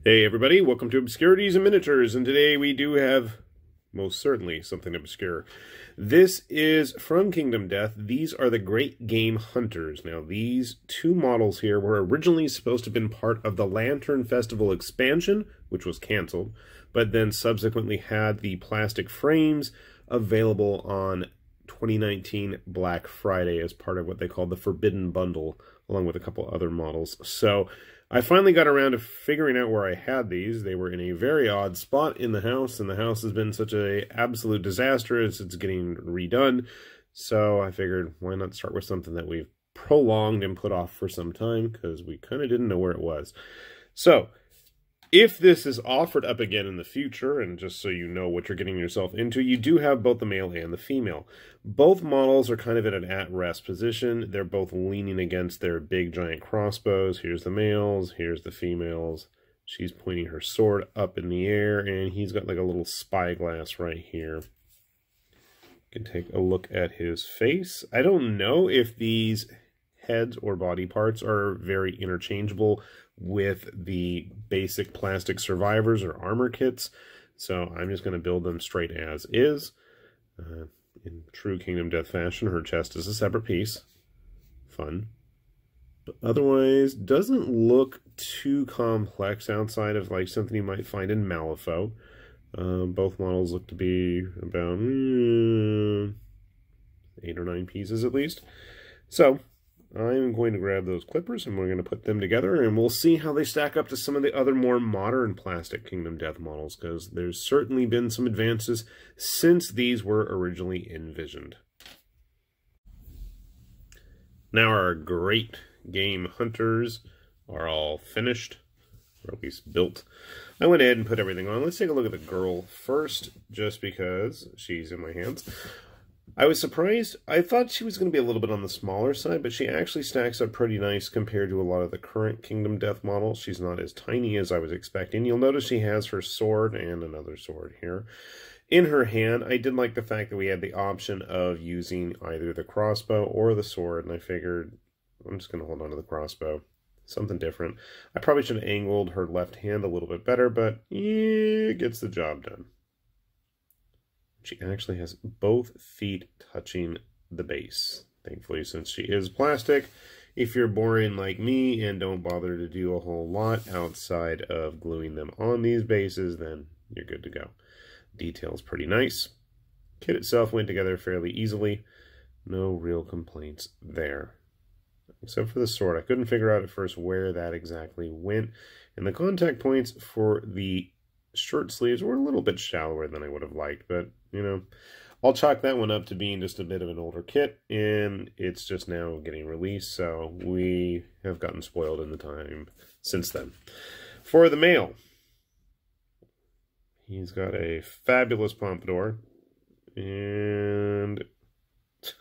Hey everybody, welcome to Obscurities and Miniatures, and today we do have, most certainly, something obscure. This is from Kingdom Death. These are the Great Game Hunters. Now, these two models here were originally supposed to have been part of the Lantern Festival expansion, which was canceled, but then subsequently had the plastic frames available on 2019 Black Friday as part of what they called the Forbidden Bundle, along with a couple other models. So I finally got around to figuring out where I had these. They were in a very odd spot in the house, and the house has been such an absolute disaster as it's getting redone. So I figured, why not start with something that we've prolonged and put off for some time, because we kind of didn't know where it was. So if this is offered up again in the future, and just so you know what you're getting yourself into, you do have both the male and the female. Both models are kind of in an at-rest position. They're both leaning against their big giant crossbows. Here's the males, here's the females. She's pointing her sword up in the air, and he's got like a little spyglass right here. You can take a look at his face. I don't know if these heads or body parts are very interchangeable with the basic plastic survivors or armor kits, so I'm just going to build them straight as is. In true Kingdom Death fashion, her chest is a separate piece. Fun. But otherwise, doesn't look too complex outside of like something you might find in Malifaux. Both models look to be about 8 or 9 pieces at least. So I'm going to grab those clippers and we're going to put them together, and we'll see how they stack up to some of the other more modern plastic Kingdom Death models, because there's certainly been some advances since these were originally envisioned. Now our Great Game Hunters are all finished, or at least built. I went ahead and put everything on. Let's take a look at the girl first, just because she's in my hands. I was surprised. I thought she was going to be a little bit on the smaller side, but she actually stacks up pretty nice compared to a lot of the current Kingdom Death models. She's not as tiny as I was expecting. You'll notice she has her sword and another sword here in her hand. I did like the fact that we had the option of using either the crossbow or the sword, and I figured I'm just going to hold on to the crossbow. Something different. I probably should have angled her left hand a little bit better, but it gets the job done. She actually has both feet touching the base, thankfully, since she is plastic. If you're boring like me and don't bother to do a whole lot outside of gluing them on these bases, then you're good to go. Detail's pretty nice. Kit itself went together fairly easily. No real complaints there. Except for the sword. I couldn't figure out at first where that exactly went. And the contact points for the shirt sleeves were a little bit shallower than I would have liked, but you know, I'll chalk that one up to being just a bit of an older kit, and it's just now getting released, so we have gotten spoiled in the time since then. For the male, he's got a fabulous pompadour, and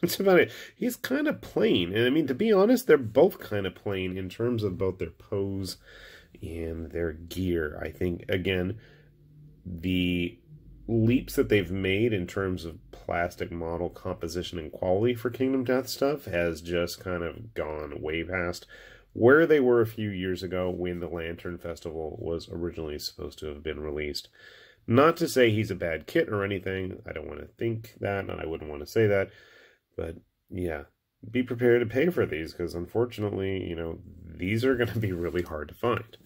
that's about it. He's kind of plain, and I mean, to be honest, they're both kind of plain in terms of both their pose and their gear. I think, again, the leaps that they've made in terms of plastic model composition and quality for Kingdom Death stuff has just kind of gone way past where they were a few years ago when the Lantern Festival was originally supposed to have been released. Not to say he's a bad kit or anything. I don't want to think that, and I wouldn't want to say that. But yeah, be prepared to pay for these, because unfortunately, you know, these are going to be really hard to find.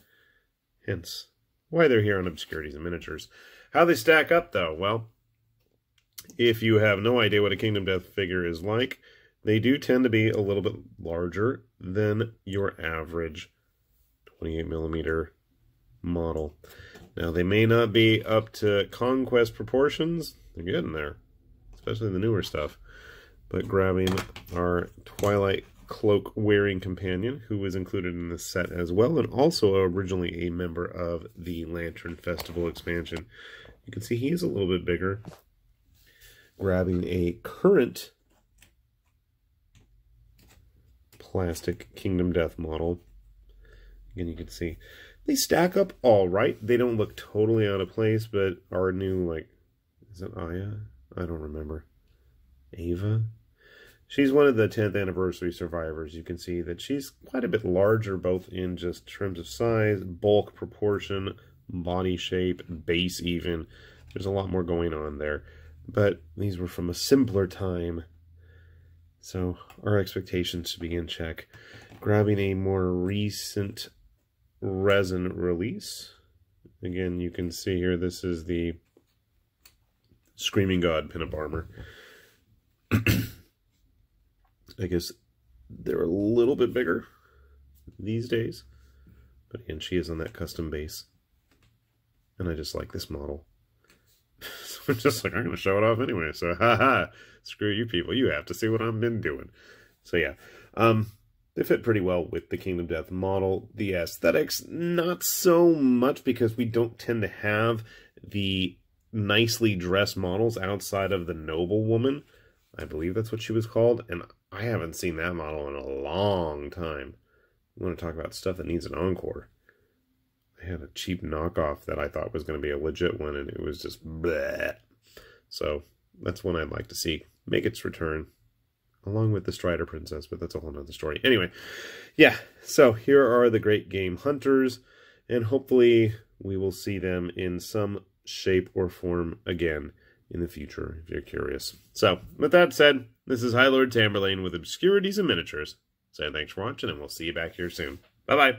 Hence why they're here on Obscurities and Miniatures. How they stack up, though? Well, if you have no idea what a Kingdom Death figure is like, they do tend to be a little bit larger than your average 28mm model. Now, they may not be up to Conquest proportions. They're getting there, especially the newer stuff. But grabbing our Twilight Cloak wearing companion, who was included in this set as well, and also originally a member of the Lantern Festival expansion. You can see he's a little bit bigger. Grabbing a current plastic Kingdom Death model. Again, you can see they stack up all right. They don't look totally out of place, but our new, like, is it Aya? I don't remember. Ava? She's one of the 10th anniversary survivors. You can see that she's quite a bit larger, both in just terms of size, bulk, proportion, body shape, base even. There's a lot more going on there. But these were from a simpler time, so our expectations should be in check. Grabbing a more recent resin release. Again, you can see here, this is the Screaming God pinup armor. I guess they're a little bit bigger these days. But again, she is on that custom base. And I just like this model. So I'm just like, I'm going to show it off anyway. So, haha, screw you people. You have to see what I've been doing. So, yeah. They fit pretty well with the Kingdom Death model. The aesthetics, not so much, because we don't tend to have the nicely dressed models outside of the Noble Woman. I believe that's what she was called. And I haven't seen that model in a long time. You want to talk about stuff that needs an encore. I had a cheap knockoff that I thought was going to be a legit one, and it was just bleh. So that's one I'd like to see make its return, along with the Strider Princess, but that's a whole nother story. Anyway, yeah, so here are the Great Game Hunters, and hopefully we will see them in some shape or form again in the future, if you're curious. So, with that said, this is High Lord Tamberlane with Obscurities and Miniatures. So thanks for watching, and we'll see you back here soon. Bye-bye.